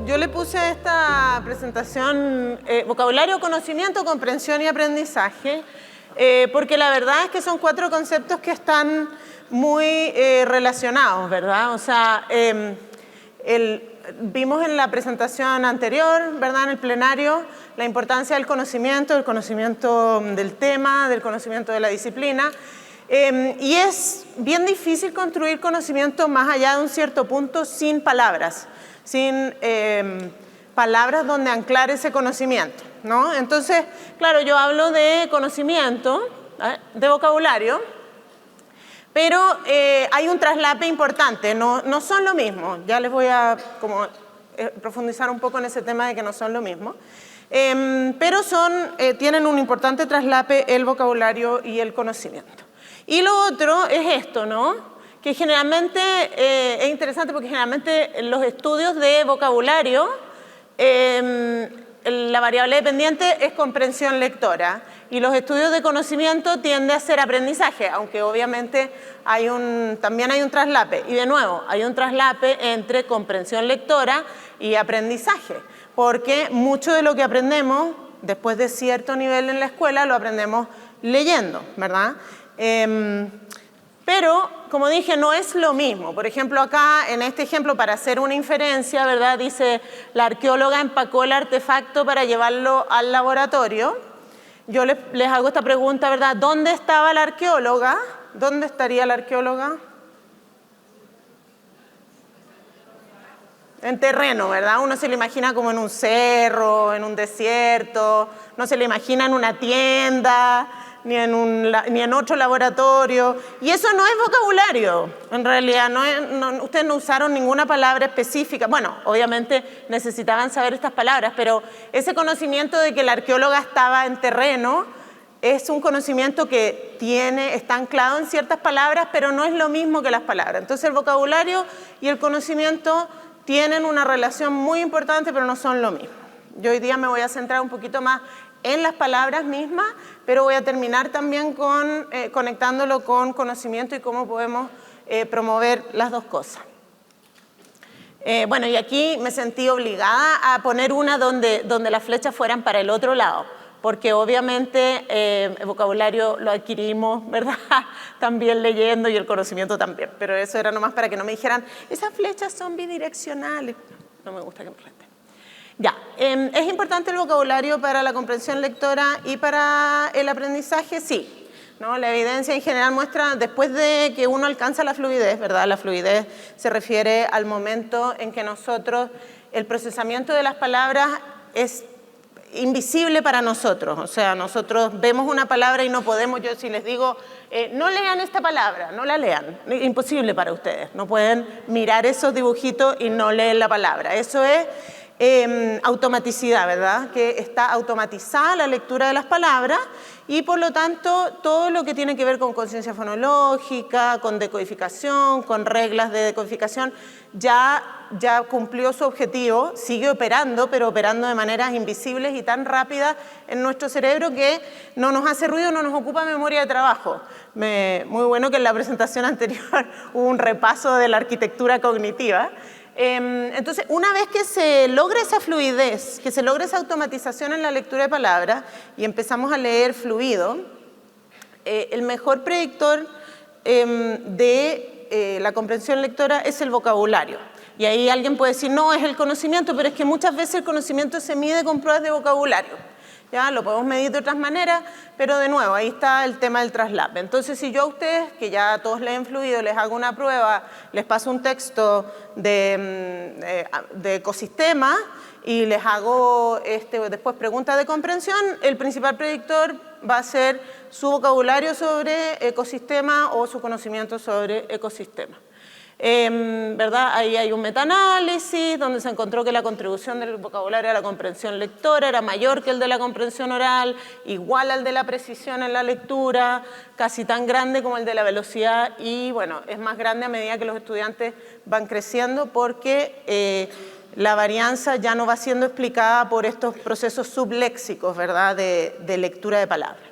Yo le puse a esta presentación vocabulario, conocimiento, comprensión y aprendizaje, porque la verdad es que son 4 conceptos que están muy relacionados, ¿verdad? O sea, vimos en la presentación anterior, ¿verdad? En el plenario, la importancia del conocimiento del tema, del conocimiento de la disciplina. Y es bien difícil construir conocimiento más allá de un cierto punto sin palabras, sin palabras donde anclar ese conocimiento, ¿no? Entonces, claro, yo hablo de conocimiento, de vocabulario, pero hay un traslape importante, no son lo mismo. Ya les voy a profundizar un poco en ese tema de que no son lo mismo. Pero tienen un importante traslape el vocabulario y el conocimiento. Y lo otro es esto, ¿no? Que generalmente es interesante porque generalmente en los estudios de vocabulario la variable dependiente es comprensión lectora y los estudios de conocimiento tienden a ser aprendizaje, aunque obviamente también hay un traslape. Y de nuevo, hay un traslape entre comprensión lectora y aprendizaje, porque mucho de lo que aprendemos después de cierto nivel en la escuela lo aprendemos leyendo, ¿verdad? Pero, como dije, no es lo mismo. Por ejemplo, acá, en este ejemplo, para hacer una inferencia, ¿verdad? Dice, la arqueóloga empacó el artefacto para llevarlo al laboratorio. Yo les hago esta pregunta, ¿verdad? ¿Dónde estaba la arqueóloga? ¿Dónde estaría la arqueóloga? En terreno, ¿verdad? Uno se lo imagina como en un cerro, en un desierto, no se lo imagina en una tienda, ni en otro laboratorio. Y eso no es vocabulario, en realidad. Ustedes no usaron ninguna palabra específica. Bueno, obviamente necesitaban saber estas palabras, pero ese conocimiento de que la arqueóloga estaba en terreno es un conocimiento que está anclado en ciertas palabras, pero no es lo mismo que las palabras. Entonces el vocabulario y el conocimiento tienen una relación muy importante, pero no son lo mismo. Yo hoy día me voy a centrar un poquito más en las palabras mismas, pero voy a terminar también conectándolo con conocimiento y cómo podemos promover las dos cosas. Bueno, y aquí me sentí obligada a poner una donde las flechas fueran para el otro lado, porque obviamente el vocabulario lo adquirimos, ¿verdad? También leyendo y el conocimiento también, pero eso era nomás para que no me dijeran, esas flechas son bidireccionales. No me gusta que me reten. Ya, ¿es importante el vocabulario para la comprensión lectora y para el aprendizaje? Sí, ¿no? La evidencia en general muestra, después de que uno alcanza la fluidez, ¿verdad? La fluidez se refiere al momento en que el procesamiento de las palabras es invisible para nosotros. O sea, nosotros vemos una palabra y no podemos, yo si les digo, no lean esta palabra, no la lean, imposible para ustedes. No pueden mirar esos dibujitos y no leer la palabra. Eso es automaticidad, ¿verdad? Que está automatizada la lectura de las palabras y por lo tanto todo lo que tiene que ver con conciencia fonológica, con decodificación, con reglas de decodificación, ya cumplió su objetivo, sigue operando, pero operando de maneras invisibles y tan rápidas en nuestro cerebro que no nos hace ruido, no nos ocupa memoria de trabajo. Muy bueno que en la presentación anterior hubo un repaso de la arquitectura cognitiva. Entonces, una vez que se logra esa fluidez, que se logra esa automatización en la lectura de palabras y empezamos a leer fluido, el mejor predictor de la comprensión lectora es el vocabulario. Y ahí alguien puede decir, no, es el conocimiento, pero es que muchas veces el conocimiento se mide con pruebas de vocabulario. ¿Ya? Lo podemos medir de otras maneras, pero de nuevo, ahí está el tema del traslape. Entonces, si yo a ustedes, que ya todos leen fluido, les hago una prueba, les paso un texto de ecosistema y les hago después preguntas de comprensión, el principal predictor va a ser su vocabulario sobre ecosistema o su conocimiento sobre ecosistema. ¿Verdad? Ahí hay un metaanálisis donde se encontró que la contribución del vocabulario a la comprensión lectora era mayor que el de la comprensión oral, igual al de la precisión en la lectura, casi tan grande como el de la velocidad y bueno, es más grande a medida que los estudiantes van creciendo porque la varianza ya no va siendo explicada por estos procesos subléxicos, ¿verdad? De lectura de palabras.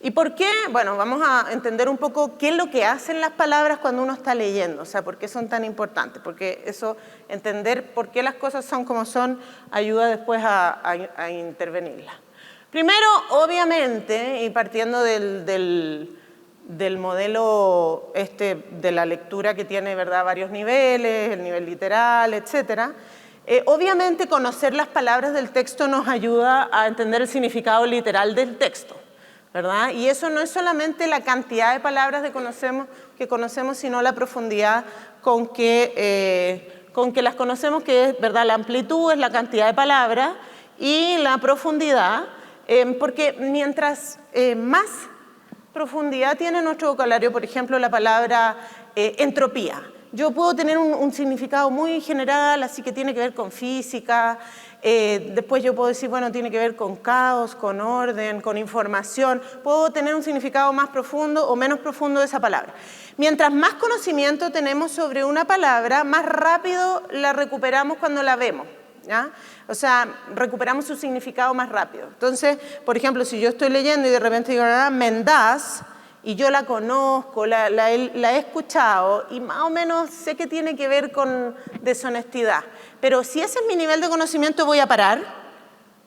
¿Y por qué? Bueno, vamos a entender un poco qué es lo que hacen las palabras cuando uno está leyendo, o sea, por qué son tan importantes, porque eso, entender por qué las cosas son como son, ayuda después a intervenirlas. Primero, obviamente, y partiendo del modelo de la lectura que tiene, ¿verdad?, varios niveles, el nivel literal, etcétera, obviamente conocer las palabras del texto nos ayuda a entender el significado literal del texto, ¿verdad? Y eso no es solamente la cantidad de palabras que conocemos, sino la profundidad con que las conocemos, que es, ¿verdad?, la amplitud es la cantidad de palabras y la profundidad, porque mientras más profundidad tiene nuestro vocabulario, por ejemplo, la palabra entropía. Yo puedo tener un significado muy general, así que tiene que ver con física. Después yo puedo decir, bueno, tiene que ver con caos, con orden, con información. Puedo tener un significado más profundo o menos profundo de esa palabra. Mientras más conocimiento tenemos sobre una palabra, más rápido la recuperamos cuando la vemos, ¿ya? O sea, recuperamos su significado más rápido. Entonces, por ejemplo, si yo estoy leyendo y de repente digo, Mendaz, y yo la conozco, la he escuchado y más o menos sé que tiene que ver con deshonestidad. Pero si ese es mi nivel de conocimiento, voy a parar,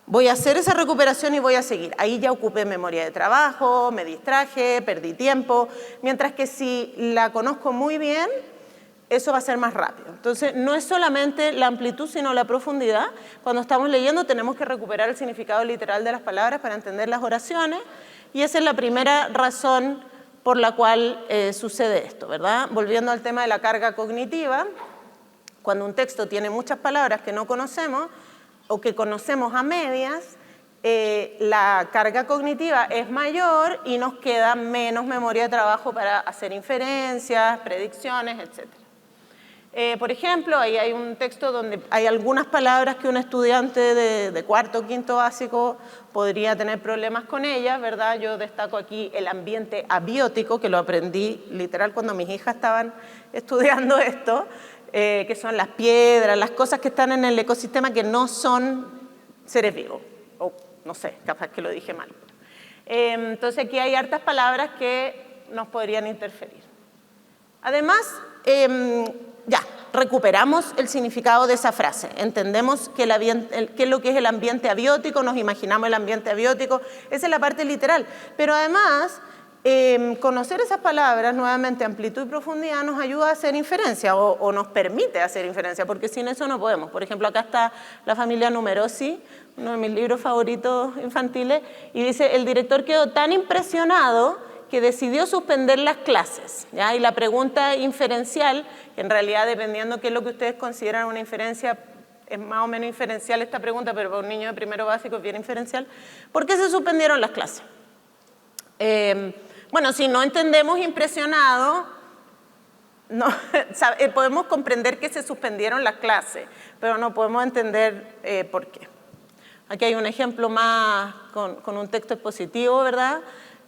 voy a hacer esa recuperación y voy a seguir. Ahí ya ocupé memoria de trabajo, me distraje, perdí tiempo. Mientras que si la conozco muy bien, eso va a ser más rápido. Entonces, no es solamente la amplitud, sino la profundidad. Cuando estamos leyendo, tenemos que recuperar el significado literal de las palabras para entender las oraciones. Y esa es la primera razón por la cual sucede esto, ¿verdad? Volviendo al tema de la carga cognitiva, cuando un texto tiene muchas palabras que no conocemos o que conocemos a medias, la carga cognitiva es mayor y nos queda menos memoria de trabajo para hacer inferencias, predicciones, etc. Por ejemplo, ahí hay un texto donde hay algunas palabras que un estudiante de cuarto o quinto básico podría tener problemas con ellas, ¿verdad? Yo destaco aquí el ambiente abiótico, que lo aprendí literal cuando mis hijas estaban estudiando esto, que son las piedras, las cosas que están en el ecosistema que no son seres vivos, o no sé, capaz que lo dije mal. Entonces aquí hay hartas palabras que nos podrían interferir. Además, ya, recuperamos el significado de esa frase, entendemos qué es lo que es el ambiente abiótico, nos imaginamos el ambiente abiótico, esa es la parte literal, pero además conocer esas palabras, nuevamente amplitud y profundidad, nos ayuda a hacer inferencia o nos permite hacer inferencia, porque sin eso no podemos. Por ejemplo, acá está la familia Numerosi, uno de mis libros favoritos infantiles, y dice, el director quedó tan impresionado que decidió suspender las clases, ¿ya? Y la pregunta inferencial, que en realidad dependiendo qué es lo que ustedes consideran una inferencia, es más o menos inferencial esta pregunta, pero para un niño de primero básico es bien inferencial, ¿por qué se suspendieron las clases? Bueno, si no entendemos impresionado, no, podemos comprender que se suspendieron las clases, pero no podemos entender por qué. Aquí hay un ejemplo más con un texto expositivo, ¿verdad?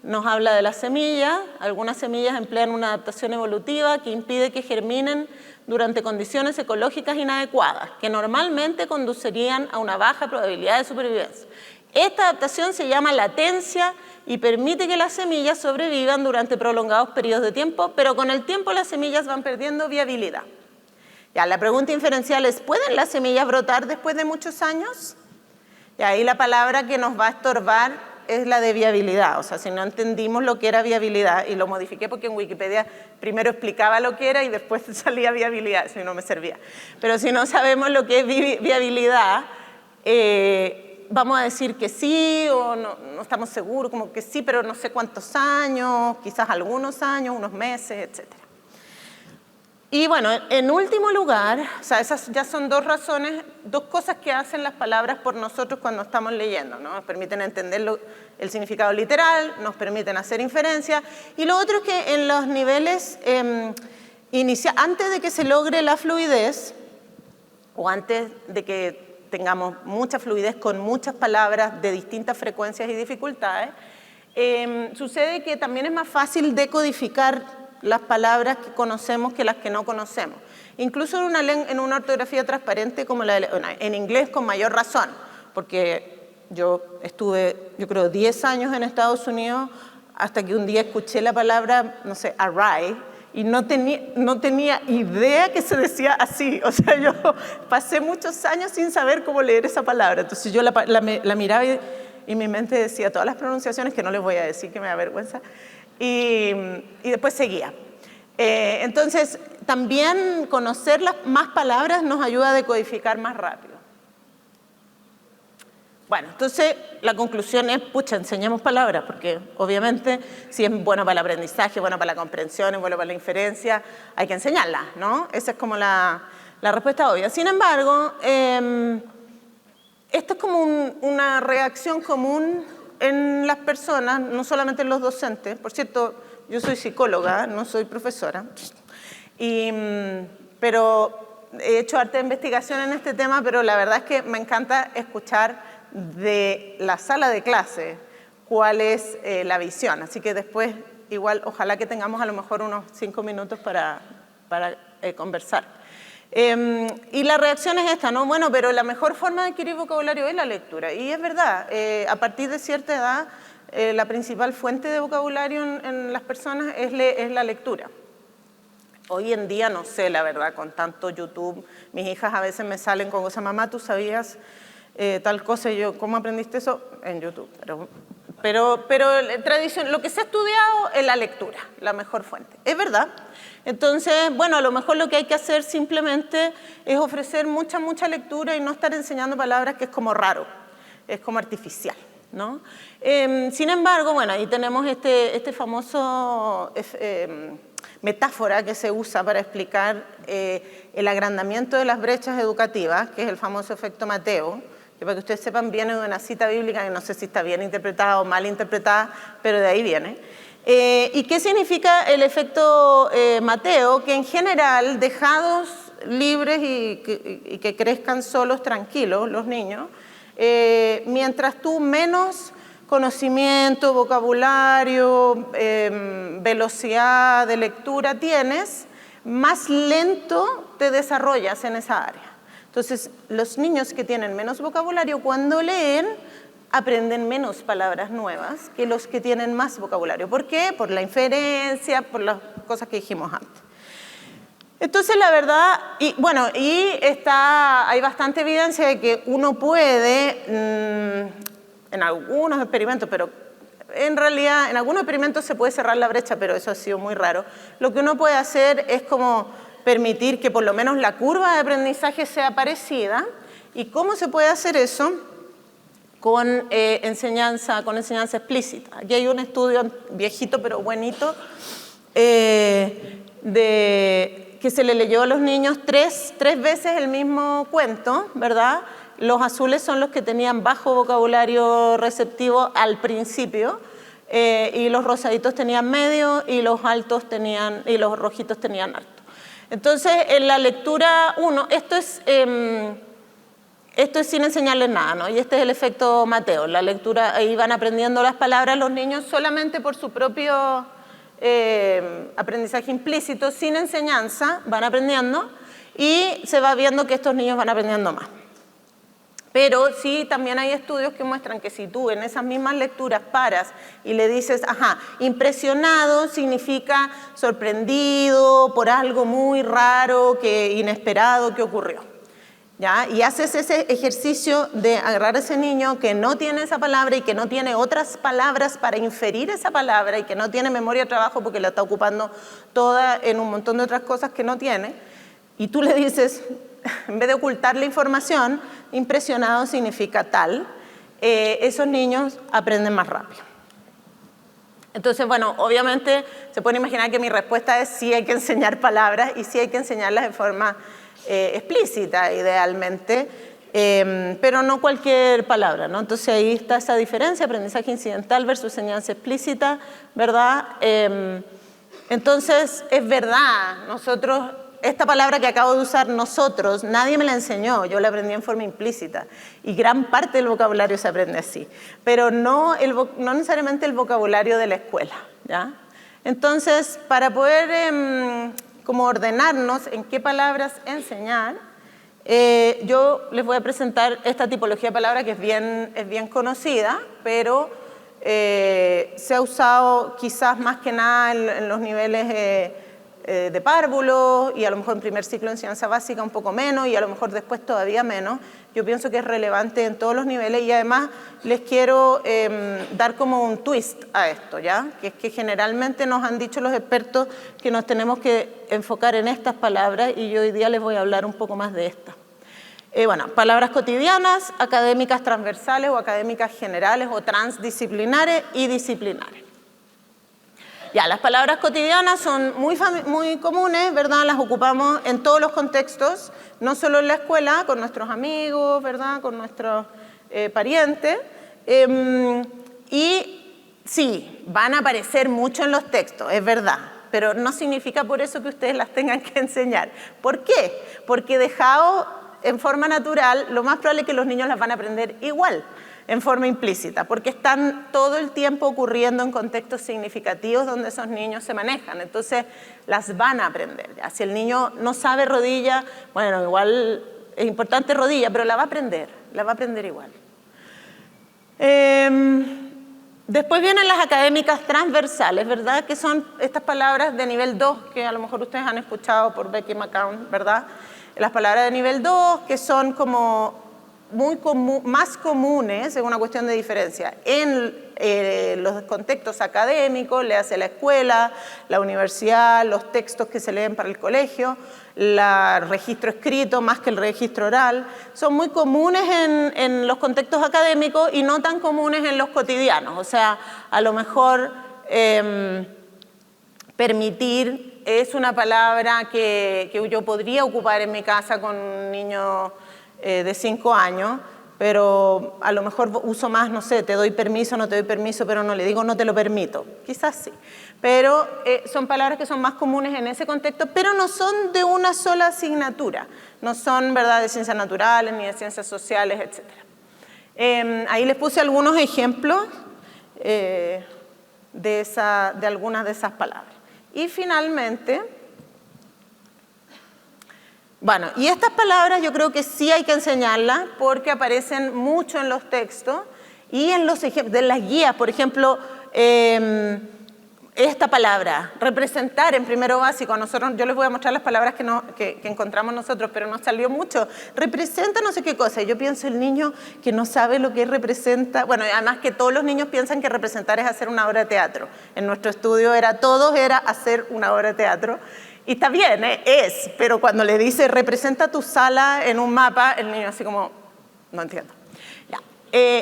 Nos habla de las semillas. Algunas semillas emplean una adaptación evolutiva que impide que germinen durante condiciones ecológicas inadecuadas, que normalmente conducirían a una baja probabilidad de supervivencia. Esta adaptación se llama latencia y permite que las semillas sobrevivan durante prolongados periodos de tiempo, pero con el tiempo las semillas van perdiendo viabilidad. Ya, la pregunta inferencial es, ¿pueden las semillas brotar después de muchos años? Y ahí la palabra que nos va a estorbar es la de viabilidad, o sea, si no entendimos lo que era viabilidad, y lo modifiqué porque en Wikipedia primero explicaba lo que era y después salía viabilidad, si no me servía. Pero si no sabemos lo que es viabilidad, vamos a decir que sí o no estamos seguros, como que sí, pero no sé cuántos años, quizás algunos años, unos meses, etc. Y bueno, en último lugar, o sea, esas ya son dos razones, dos cosas que hacen las palabras por nosotros cuando estamos leyendo, ¿no? Nos permiten entender el significado literal, nos permiten hacer inferencias, y lo otro es que en los niveles antes de que se logre la fluidez, o antes de que tengamos mucha fluidez con muchas palabras de distintas frecuencias y dificultades, sucede que también es más fácil decodificar las palabras que conocemos que las que no conocemos. Incluso en una ortografía transparente como en inglés con mayor razón, porque yo estuve, yo creo, 10 años en Estados Unidos hasta que un día escuché la palabra, no sé, array, y no tenía idea que se decía así. O sea, yo pasé muchos años sin saber cómo leer esa palabra. Entonces yo la miraba y mi mente decía todas las pronunciaciones que no les voy a decir, que me da vergüenza, y después seguía. Entonces, también conocer más palabras nos ayuda a decodificar más rápido. Bueno, entonces la conclusión es, pucha, enseñemos palabras, porque obviamente si es bueno para el aprendizaje, bueno para la comprensión, es bueno para la inferencia, hay que enseñarlas, ¿no? Esa es como la respuesta obvia. Sin embargo, esto es como una reacción común en las personas, no solamente en los docentes. Por cierto, yo soy psicóloga, no soy profesora, pero he hecho harta investigación en este tema, pero la verdad es que me encanta escuchar de la sala de clase cuál es la visión. Así que después, igual, ojalá que tengamos a lo mejor unos 5 minutos para conversar. Y la reacción es esta, ¿no? Bueno, pero la mejor forma de adquirir vocabulario es la lectura. Y es verdad, a partir de cierta edad, la principal fuente de vocabulario en las personas es la lectura. Hoy en día, no sé, la verdad, con tanto YouTube, mis hijas a veces me salen con cosas, mamá, ¿tú sabías tal cosa? Y yo, ¿cómo aprendiste eso? En YouTube. Pero tradición, lo que se ha estudiado es la lectura, la mejor fuente. Es verdad. Entonces, bueno, a lo mejor lo que hay que hacer simplemente es ofrecer mucha lectura y no estar enseñando palabras que es como raro, es como artificial, ¿no? Sin embargo, bueno, ahí tenemos este famoso metáfora que se usa para explicar el agrandamiento de las brechas educativas, que es el famoso efecto Mateo, que para que ustedes sepan viene de una cita bíblica que no sé si está bien interpretada o mal interpretada, pero de ahí viene. ¿Y qué significa el efecto Mateo? Que en general, dejados libres y que crezcan solos, tranquilos, los niños, mientras tú menos conocimiento, vocabulario, velocidad de lectura tienes, más lento te desarrollas en esa área. Entonces, los niños que tienen menos vocabulario, cuando leen, aprenden menos palabras nuevas que los que tienen más vocabulario. ¿Por qué? Por la inferencia, por las cosas que dijimos antes. Entonces, la verdad, hay bastante evidencia de que uno puede, en algunos experimentos, pero en realidad en algunos experimentos se puede cerrar la brecha, pero eso ha sido muy raro. Lo que uno puede hacer es como permitir que por lo menos la curva de aprendizaje sea parecida. ¿Y cómo se puede hacer eso? Con enseñanza explícita. Aquí hay un estudio viejito pero buenito que se le leyó a los niños tres veces el mismo cuento, ¿verdad? Los azules son los que tenían bajo vocabulario receptivo al principio y los rosaditos tenían medio y los rojitos tenían alto. Entonces, en la lectura 1, esto es sin enseñarles nada, ¿no? Y este es el efecto Mateo. La lectura, ahí van aprendiendo las palabras los niños solamente por su propio aprendizaje implícito, sin enseñanza, van aprendiendo y se va viendo que estos niños van aprendiendo más. Pero sí, también hay estudios que muestran que si tú en esas mismas lecturas paras y le dices, impresionado significa sorprendido por algo muy raro, inesperado que ocurrió. ¿Ya? Y haces ese ejercicio de agarrar a ese niño que no tiene esa palabra y que no tiene otras palabras para inferir esa palabra y que no tiene memoria de trabajo porque la está ocupando toda en un montón de otras cosas que no tiene, y tú le dices, en vez de ocultar la información, impresionado significa tal, esos niños aprenden más rápido. Entonces, bueno, obviamente se puede imaginar que mi respuesta es sí hay que enseñar palabras y sí hay que enseñarlas de forma explícita, idealmente, pero no cualquier palabra, ¿no? Entonces ahí está esa diferencia, aprendizaje incidental versus enseñanza explícita, ¿verdad? Entonces, es verdad, nosotros, esta palabra que acabo de usar, nosotros, nadie me la enseñó, yo la aprendí en forma implícita y gran parte del vocabulario se aprende así, pero no necesariamente el vocabulario de la escuela, ¿ya? Entonces, para poder como ordenarnos en qué palabras enseñar, yo les voy a presentar esta tipología de palabra que es bien conocida, pero se ha usado quizás más que nada en los niveles de párvulo y a lo mejor en primer ciclo en ciencia básica un poco menos y a lo mejor después todavía menos. Yo pienso que es relevante en todos los niveles y además les quiero dar como un twist a esto, ¿ya? Que es que generalmente nos han dicho los expertos que nos tenemos que enfocar en estas palabras y yo hoy día les voy a hablar un poco más de estas. Bueno, palabras cotidianas, académicas transversales o académicas generales o transdisciplinares y disciplinares. Ya, las palabras cotidianas son muy comunes, ¿verdad? Las ocupamos en todos los contextos, no solo en la escuela, con nuestros amigos, ¿verdad? Con nuestros parientes. Y sí, van a aparecer mucho en los textos, es verdad, pero no significa por eso que ustedes las tengan que enseñar. ¿Por qué? Porque dejado en forma natural, lo más probable es que los niños las van a aprender igual, en forma implícita, porque están todo el tiempo ocurriendo en contextos significativos donde esos niños se manejan, entonces las van a aprender. ¿Ya? Si el niño no sabe rodilla, bueno, igual es importante rodilla, pero la va a aprender igual. Después vienen las académicas transversales, ¿verdad? Que son estas palabras de nivel 2, que a lo mejor ustedes han escuchado por Becky McCown, ¿verdad? Las palabras de nivel 2, que son como más comunes, es una cuestión de diferencia, en los contextos académicos, le hace la escuela, la universidad, los textos que se leen para el colegio, el registro escrito más que el registro oral, son muy comunes en los contextos académicos y no tan comunes en los cotidianos. O sea, a lo mejor permitir es una palabra que yo podría ocupar en mi casa con un niño de 5 años, pero a lo mejor uso más, no sé, te doy permiso, no te doy permiso, pero no le digo no te lo permito. Quizás sí, pero son palabras que son más comunes en ese contexto, pero no son de una sola asignatura, no son, ¿verdad?, de ciencias naturales ni de ciencias sociales, etc. Ahí les puse algunos ejemplos de algunas de esas palabras. Y finalmente, bueno, y estas palabras yo creo que sí hay que enseñarlas porque aparecen mucho en los textos y en los ejemplos, de las guías, por ejemplo, esta palabra, representar en primero básico, a nosotros, yo les voy a mostrar las palabras que encontramos nosotros, pero nos salió mucho, representa no sé qué cosa, y yo pienso el niño que no sabe lo que representa, bueno, además que todos los niños piensan que representar es hacer una obra de teatro, en nuestro estudio todos era hacer una obra de teatro, y está bien, es, pero cuando le dice representa tu sala en un mapa, el niño así como, no entiendo. Ya.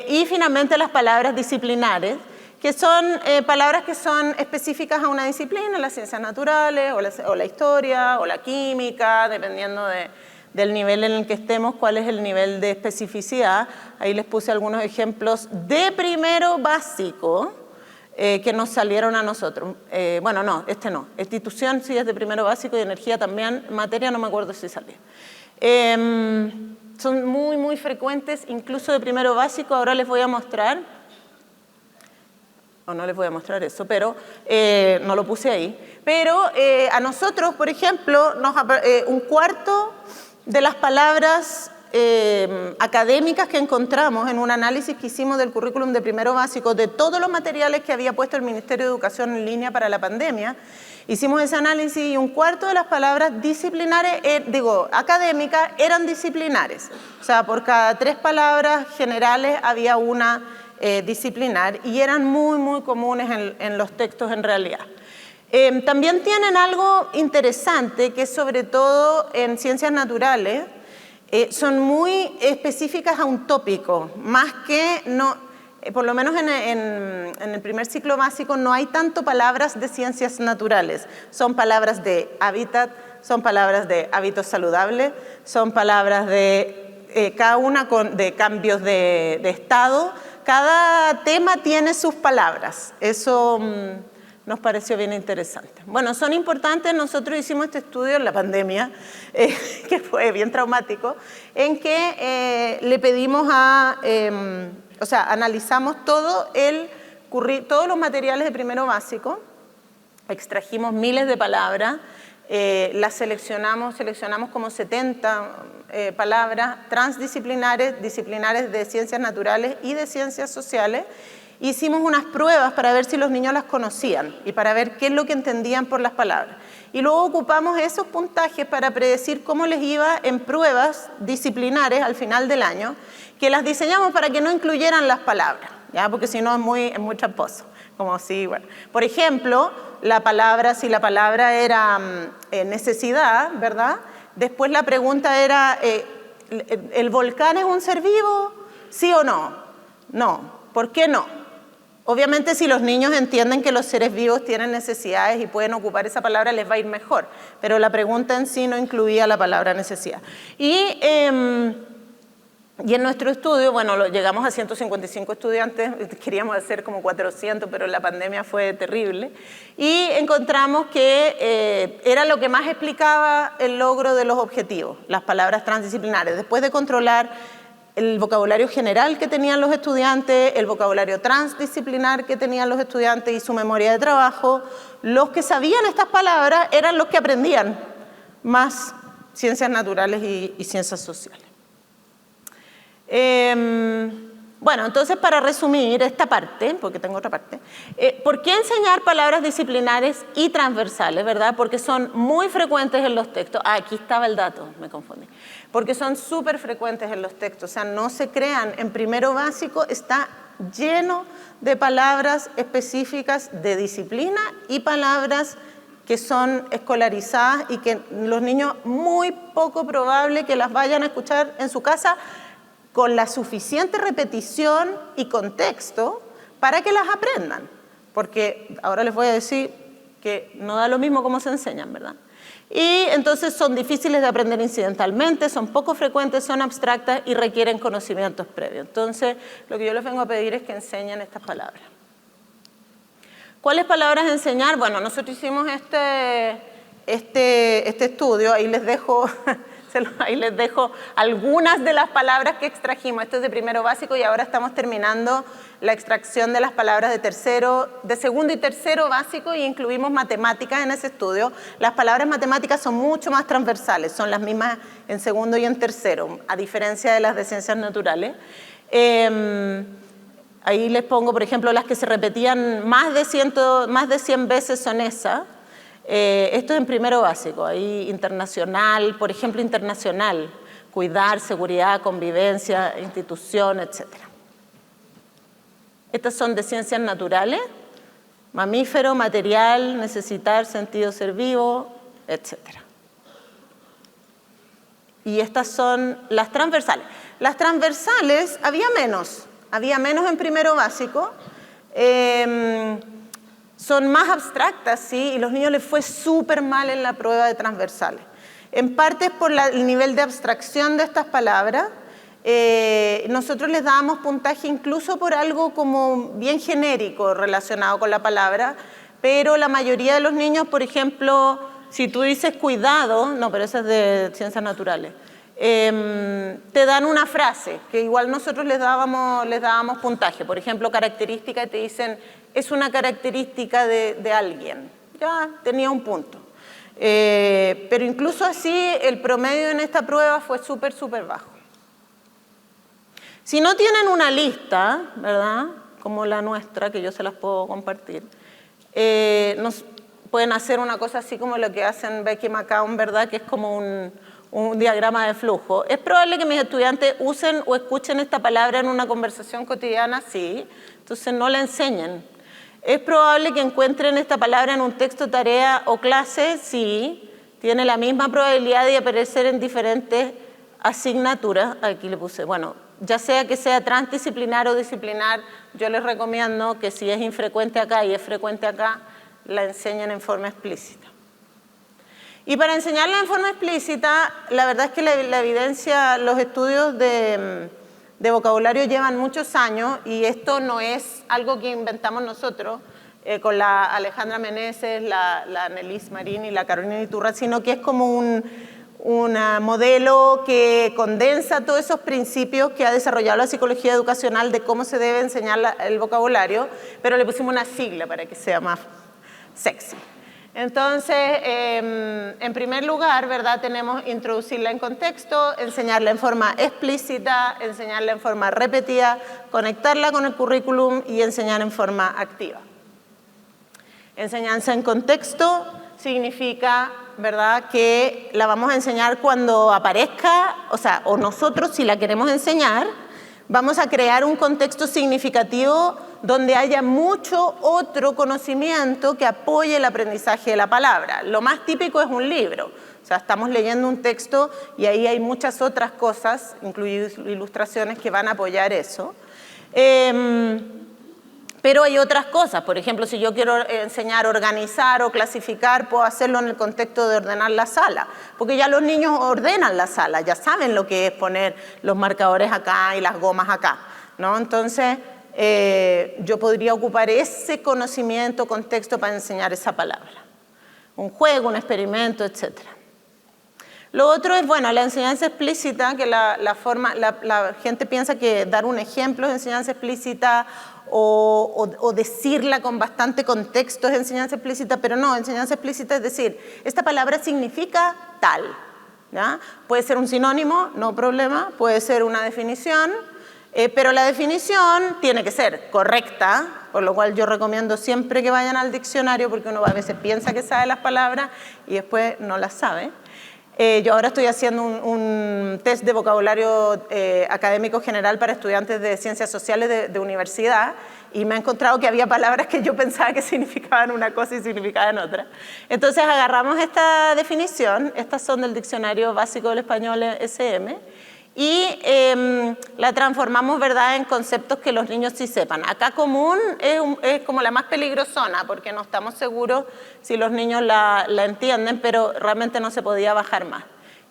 Y finalmente las palabras disciplinares, que son palabras que son específicas a una disciplina, las ciencias naturales, o la historia, o la química, dependiendo del nivel en el que estemos, cuál es el nivel de especificidad. Ahí les puse algunos ejemplos de primero básico que nos salieron a nosotros. Bueno, no, no. Institución sí es de primero básico y energía también. Materia no me acuerdo si salía. Son muy frecuentes, incluso de primero básico. Ahora les voy a mostrar. O no les voy a mostrar eso, pero no lo puse ahí. Pero a nosotros, por ejemplo, un cuarto de las palabras académicas que encontramos en un análisis que hicimos del currículum de primero básico, de todos los materiales que había puesto el Ministerio de Educación en línea para la pandemia, hicimos ese análisis y un cuarto de las palabras disciplinares, académicas, eran disciplinares. O sea, por cada 3 palabras generales había una disciplinar y eran muy comunes en los textos en realidad. También tienen algo interesante que sobre todo en ciencias naturales son muy específicas a un tópico, más que por lo menos en el primer ciclo básico no hay tanto palabras de ciencias naturales, son palabras de hábitat, son palabras de hábitos saludables, son palabras de cada una de cambios de estado. Cada tema tiene sus palabras, eso nos pareció bien interesante. Bueno, son importantes, nosotros hicimos este estudio en la pandemia, que fue bien traumático, en que le pedimos analizamos todos los materiales de primero básico, extrajimos miles de palabras, las seleccionamos como 70 palabras transdisciplinares, disciplinares de ciencias naturales y de ciencias sociales, hicimos unas pruebas para ver si los niños las conocían y para ver qué es lo que entendían por las palabras. Y luego ocupamos esos puntajes para predecir cómo les iba en pruebas disciplinares al final del año, que las diseñamos para que no incluyeran las palabras, ¿ya? Porque si no es muy tramposo. Como si, bueno, por ejemplo, si la palabra era necesidad, ¿verdad? Después la pregunta era, ¿el volcán es un ser vivo? ¿Sí o no? No. ¿Por qué no? Obviamente si los niños entienden que los seres vivos tienen necesidades y pueden ocupar esa palabra, les va a ir mejor. Pero la pregunta en sí no incluía la palabra necesidad. Y en nuestro estudio, bueno, llegamos a 155 estudiantes, queríamos hacer como 400, pero la pandemia fue terrible, y encontramos que era lo que más explicaba el logro de los objetivos, las palabras transdisciplinares. Después de controlar el vocabulario general que tenían los estudiantes, el vocabulario transdisciplinar que tenían los estudiantes y su memoria de trabajo, los que sabían estas palabras eran los que aprendían más ciencias naturales y ciencias sociales. Bueno, entonces para resumir esta parte, porque tengo otra parte, ¿por qué enseñar palabras disciplinares y transversales, verdad? Porque son muy frecuentes en los textos. Ah, aquí estaba el dato, me confundí. Porque son súper frecuentes en los textos, o sea, no se crean, en primero básico está lleno de palabras específicas de disciplina y palabras que son escolarizadas y que los niños muy poco probable que las vayan a escuchar en su casa con la suficiente repetición y contexto para que las aprendan. Porque ahora les voy a decir que no da lo mismo cómo se enseñan, ¿verdad? Y entonces son difíciles de aprender incidentalmente, son poco frecuentes, son abstractas y requieren conocimientos previos. Entonces, lo que yo les vengo a pedir es que enseñen estas palabras. ¿Cuáles palabras enseñar? Bueno, nosotros hicimos este estudio, ahí les dejo algunas de las palabras que extrajimos. Esto es de primero básico y ahora estamos terminando la extracción de las palabras de segundo y tercero básico, y incluimos matemáticas en ese estudio. Las palabras matemáticas son mucho más transversales, son las mismas en segundo y en tercero, a diferencia de las de ciencias naturales. Ahí les pongo, por ejemplo, las que se repetían más de 100 veces son esas. Esto es en primero básico, ahí internacional, por ejemplo, internacional, cuidar, seguridad, convivencia, institución, etc. Estas son de ciencias naturales, mamífero, material, necesitar, sentido, ser vivo, etc. Y estas son las transversales. Las transversales había menos en primero básico. Son más abstractas, ¿sí? Y los niños les fue súper mal en la prueba de transversales. En parte es por el nivel de abstracción de estas palabras. Nosotros les dábamos puntaje incluso por algo como bien genérico relacionado con la palabra, pero la mayoría de los niños, por ejemplo, si tú dices cuidado, no, pero esa es de ciencias naturales, te dan una frase, que igual nosotros les dábamos puntaje. Por ejemplo, característica, y te dicen, es una característica de alguien. Ya tenía un punto. Pero incluso así, el promedio en esta prueba fue súper bajo. Si no tienen una lista, ¿verdad?, como la nuestra, que yo se las puedo compartir, nos pueden hacer una cosa así como lo que hacen Becky McCown, ¿verdad?, que es como un diagrama de flujo. ¿Es probable que mis estudiantes usen o escuchen esta palabra en una conversación cotidiana? Sí. Entonces no la enseñen. ¿Es probable que encuentren esta palabra en un texto, tarea o clase? Sí. Tiene la misma probabilidad de aparecer en diferentes asignaturas. Aquí le puse, bueno, ya sea que sea transdisciplinar o disciplinar, yo les recomiendo que si es infrecuente acá y es frecuente acá, la enseñen en forma explícita. Y para enseñarla en forma explícita, la verdad es que la evidencia, los estudios de vocabulario llevan muchos años, y esto no es algo que inventamos nosotros con la Alejandra Meneses, la Annelise Marín y la Carolina Iturra, sino que es como un modelo que condensa todos esos principios que ha desarrollado la psicología educacional de cómo se debe enseñar el vocabulario, pero le pusimos una sigla para que sea más sexy. Entonces, en primer lugar, ¿verdad? Tenemos introducirla en contexto, enseñarla en forma explícita, enseñarla en forma repetida, conectarla con el currículum y enseñar en forma activa. Enseñanza en contexto significa, ¿verdad?, que la vamos a enseñar cuando aparezca, o nosotros, si la queremos enseñar, vamos a crear un contexto significativo donde haya mucho otro conocimiento que apoye el aprendizaje de la palabra. Lo más típico es un libro. O sea, estamos leyendo un texto y ahí hay muchas otras cosas, incluidas ilustraciones, que van a apoyar eso. Pero hay otras cosas. Por ejemplo, si yo quiero enseñar a organizar o clasificar, puedo hacerlo en el contexto de ordenar la sala. Porque ya los niños ordenan la sala, ya saben lo que es poner los marcadores acá y las gomas acá, ¿no? Entonces, yo podría ocupar ese conocimiento, contexto para enseñar esa palabra. Un juego, un experimento, etc. Lo otro es, bueno, la enseñanza explícita, que la gente piensa que dar un ejemplo es enseñanza explícita o decirla con bastante contexto es enseñanza explícita, pero no, enseñanza explícita es decir, esta palabra significa tal, ¿ya? Puede ser un sinónimo, no problema, puede ser una definición, pero la definición tiene que ser correcta, por lo cual yo recomiendo siempre que vayan al diccionario, porque uno a veces piensa que sabe las palabras y después no las sabe. Yo ahora estoy haciendo un test de vocabulario académico general para estudiantes de ciencias sociales de universidad y me he encontrado que había palabras que yo pensaba que significaban una cosa y significaban otra. Entonces agarramos esta definición, estas son del Diccionario Básico del Español SM, y la transformamos, ¿verdad?, en conceptos que los niños sí sepan. Acá común es como la más peligrosona porque no estamos seguros si los niños la entienden, pero realmente no se podía bajar más.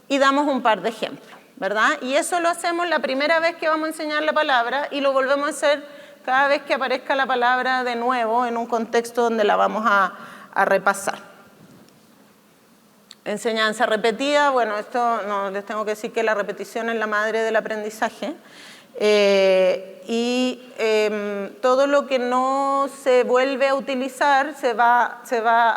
Y damos un par de ejemplos, ¿verdad? Y eso lo hacemos la primera vez que vamos a enseñar la palabra y lo volvemos a hacer cada vez que aparezca la palabra de nuevo en un contexto donde la vamos a repasar. Enseñanza repetida, bueno, esto no les tengo que decir que la repetición es la madre del aprendizaje todo lo que no se vuelve a utilizar se va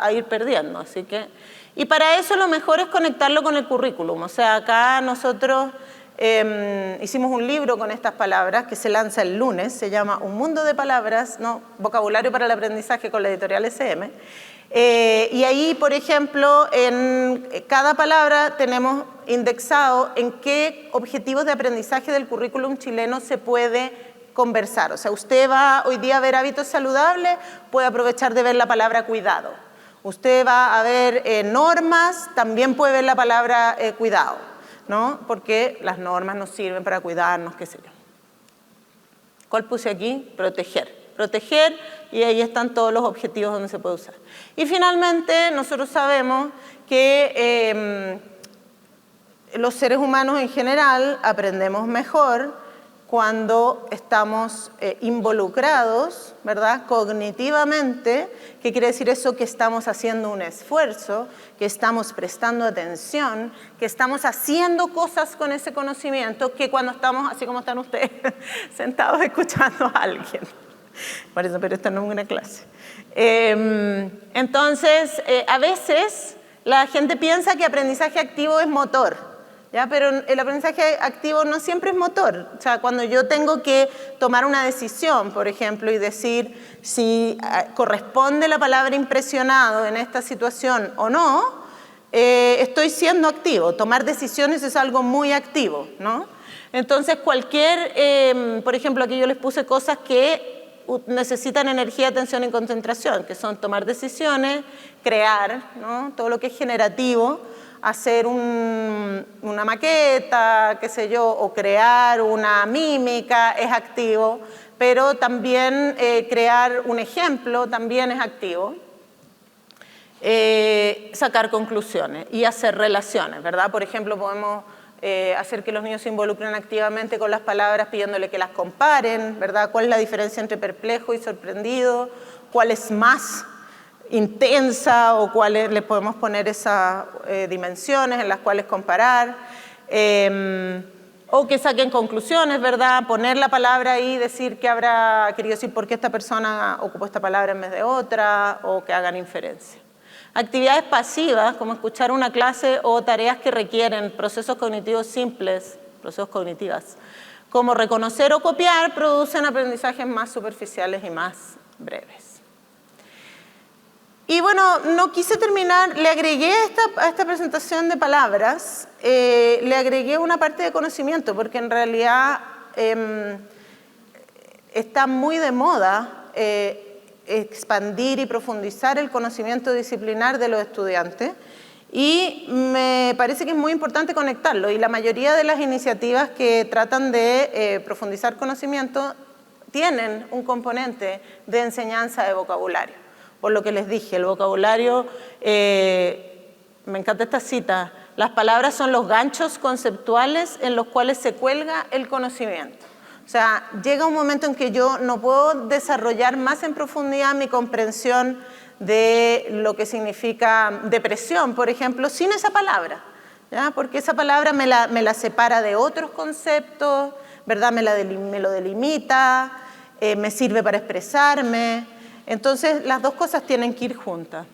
a ir perdiendo, así que, y para eso lo mejor es conectarlo con el currículum. O sea, acá nosotros hicimos un libro con estas palabras que se lanza el lunes, se llama Un mundo de palabras, ¿no? Vocabulario para el aprendizaje, con la editorial SM. Y ahí, por ejemplo, en cada palabra tenemos indexado en qué objetivos de aprendizaje del currículum chileno se puede conversar. O sea, usted va hoy día a ver hábitos saludables, puede aprovechar de ver la palabra cuidado. Usted va a ver normas, también puede ver la palabra cuidado, ¿no? Porque las normas nos sirven para cuidarnos, qué sé yo. ¿Cuál puse aquí? Proteger. Proteger, y ahí están todos los objetivos donde se puede usar. Y finalmente, nosotros sabemos que los seres humanos en general aprendemos mejor cuando estamos involucrados, ¿verdad?, cognitivamente. ¿Qué quiere decir eso? Que estamos haciendo un esfuerzo, que estamos prestando atención, que estamos haciendo cosas con ese conocimiento, que cuando estamos, así como están ustedes, sentados escuchando a alguien. Por eso, pero esta no es una clase. Entonces, a veces la gente piensa que aprendizaje activo es motor, ¿ya? Pero el aprendizaje activo no siempre es motor. O sea, cuando yo tengo que tomar una decisión, por ejemplo, y decir si corresponde la palabra impresionado en esta situación o no, estoy siendo activo. Tomar decisiones es algo muy activo, ¿no? Entonces, por ejemplo, aquí yo les puse cosas que necesitan energía, atención y concentración, que son tomar decisiones, crear, ¿no?, todo lo que es generativo, hacer una maqueta, qué sé yo, o crear una mímica es activo, pero también crear un ejemplo también es activo. Sacar conclusiones y hacer relaciones, ¿verdad? Por ejemplo, podemos hacer que los niños se involucren activamente con las palabras pidiéndole que las comparen, ¿verdad? ¿Cuál es la diferencia entre perplejo y sorprendido? ¿Cuál es más intensa o cuáles le podemos poner esas dimensiones en las cuales comparar? O que saquen conclusiones, ¿verdad? Poner la palabra ahí y decir qué habrá querido decir, por qué esta persona ocupó esta palabra en vez de otra, o que hagan inferencia. Actividades pasivas, como escuchar una clase o tareas que requieren procesos cognitivos simples, procesos cognitivas, como reconocer o copiar, producen aprendizajes más superficiales y más breves. Y bueno, no quise terminar, le agregué a esta presentación de palabras, le agregué una parte de conocimiento, porque en realidad está muy de moda expandir y profundizar el conocimiento disciplinar de los estudiantes, y me parece que es muy importante conectarlo, y la mayoría de las iniciativas que tratan de profundizar conocimiento tienen un componente de enseñanza de vocabulario. Por lo que les dije, el vocabulario, me encanta esta cita, las palabras son los ganchos conceptuales en los cuales se cuelga el conocimiento. O sea, llega un momento en que yo no puedo desarrollar más en profundidad mi comprensión de lo que significa depresión, por ejemplo, sin esa palabra, ¿ya? Porque esa palabra me la separa de otros conceptos, ¿verdad? Me lo delimita, me sirve para expresarme. Entonces, las dos cosas tienen que ir juntas.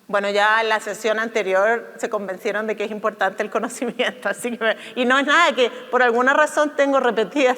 Bueno, ya en la sesión anterior se convencieron de que es importante el conocimiento, así que y no es nada que por alguna razón tengo repetida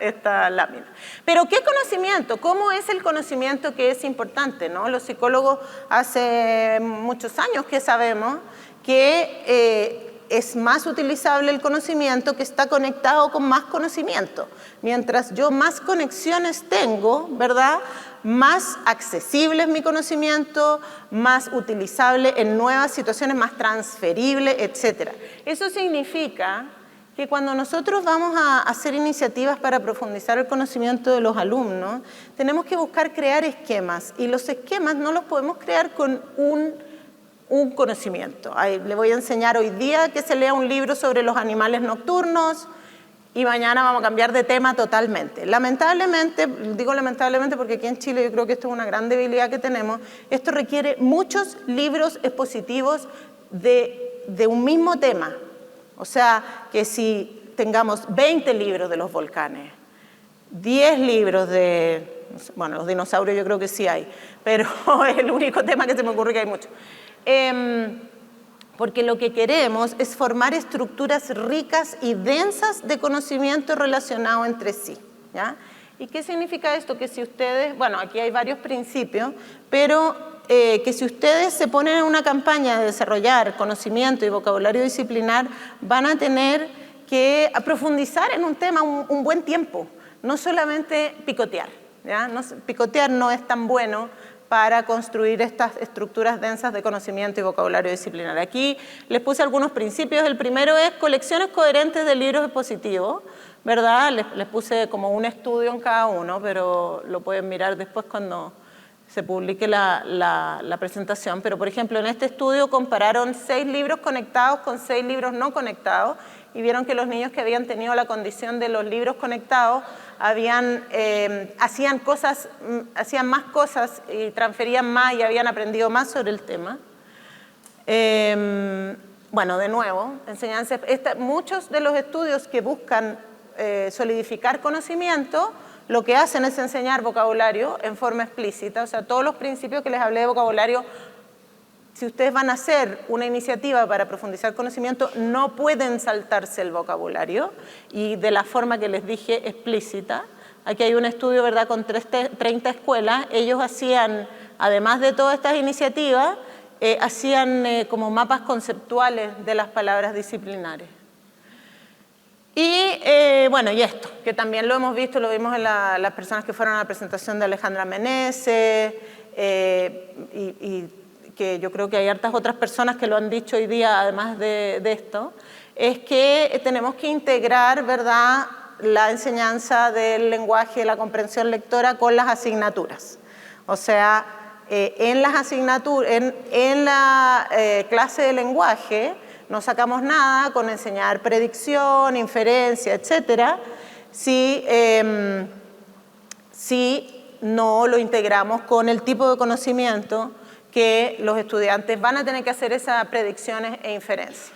esta lámina. Pero ¿qué conocimiento? ¿Cómo es el conocimiento que es importante, ¿no? Los psicólogos hace muchos años que sabemos que es más utilizable el conocimiento que está conectado con más conocimiento. Mientras yo más conexiones tengo, ¿verdad?, más accesible es mi conocimiento, más utilizable en nuevas situaciones, más transferible, etc. Eso significa que cuando nosotros vamos a hacer iniciativas para profundizar el conocimiento de los alumnos, tenemos que buscar crear esquemas, y los esquemas no los podemos crear con un conocimiento. Le voy a enseñar hoy día que se lea un libro sobre los animales nocturnos, y mañana vamos a cambiar de tema totalmente. Lamentablemente, digo lamentablemente porque aquí en Chile yo creo que esto es una gran debilidad que tenemos, esto requiere muchos libros expositivos de un mismo tema. O sea, que si tengamos 20 libros de los volcanes, 10 libros de, bueno, los dinosaurios yo creo que sí hay, pero es el único tema que se me ocurre que hay mucho. Porque lo que queremos es formar estructuras ricas y densas de conocimiento relacionado entre sí, ¿ya? ¿Y qué significa esto? Que si ustedes, bueno, aquí hay varios principios, pero que si ustedes se ponen en una campaña de desarrollar conocimiento y vocabulario disciplinar, van a tener que profundizar en un tema un buen tiempo, no solamente picotear, ¿ya? Picotear no es tan bueno para construir estas estructuras densas de conocimiento y vocabulario disciplinar. Aquí les puse algunos principios. El primero es colecciones coherentes de libros expositivos, ¿verdad? Les puse como un estudio en cada uno, pero lo pueden mirar después cuando se publique la presentación. Pero, por ejemplo, en este estudio compararon 6 libros conectados con 6 libros no conectados, y vieron que los niños que habían tenido la condición de los libros conectados hacían más cosas y transferían más y habían aprendido más sobre el tema. Bueno, de nuevo, enseñanza. Muchos de los estudios que buscan solidificar conocimiento, lo que hacen es enseñar vocabulario en forma explícita. O sea, todos los principios que les hablé de vocabulario, si ustedes van a hacer una iniciativa para profundizar conocimiento, no pueden saltarse el vocabulario, y de la forma que les dije, explícita. Aquí hay un estudio, ¿verdad?, con 30 escuelas. Ellos hacían, además de todas estas iniciativas, hacían como mapas conceptuales de las palabras disciplinares. Y bueno, y esto, que también lo hemos visto, lo vimos en las personas que fueron a la presentación de Alejandra Meneses, y que yo creo que hay hartas otras personas que lo han dicho hoy día, además de esto, es que tenemos que integrar, ¿verdad?, la enseñanza del lenguaje y la comprensión lectora con las asignaturas. O sea, en las asignaturas, en la clase de lenguaje, no sacamos nada con enseñar predicción, inferencia, etcétera, si no lo integramos con el tipo de conocimiento que los estudiantes van a tener que hacer esas predicciones e inferencias.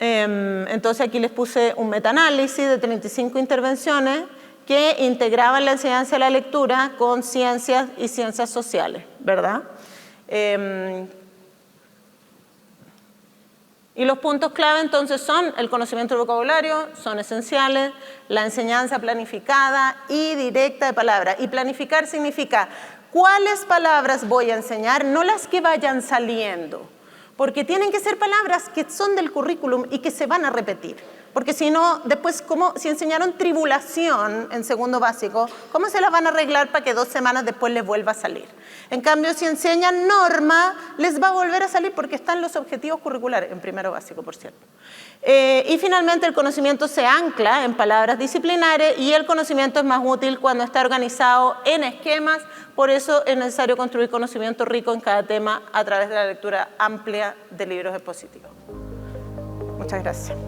Entonces aquí les puse un metaanálisis de 35 intervenciones que integraban la enseñanza de la lectura con ciencias y ciencias sociales, ¿verdad? Y los puntos clave entonces son el conocimiento del vocabulario, son esenciales, la enseñanza planificada y directa de palabras. Y planificar significa cuáles palabras voy a enseñar, no las que vayan saliendo, porque tienen que ser palabras que son del currículum y que se van a repetir. Porque si no, después, si enseñaron tribulación en segundo básico, ¿cómo se las van a arreglar para que 2 semanas después les vuelva a salir? En cambio, si enseñan norma, les va a volver a salir porque están los objetivos curriculares, en primero básico, por cierto. Y finalmente, el conocimiento se ancla en palabras disciplinares y el conocimiento es más útil cuando está organizado en esquemas. Por eso es necesario construir conocimiento rico en cada tema a través de la lectura amplia de libros expositivos. Muchas gracias.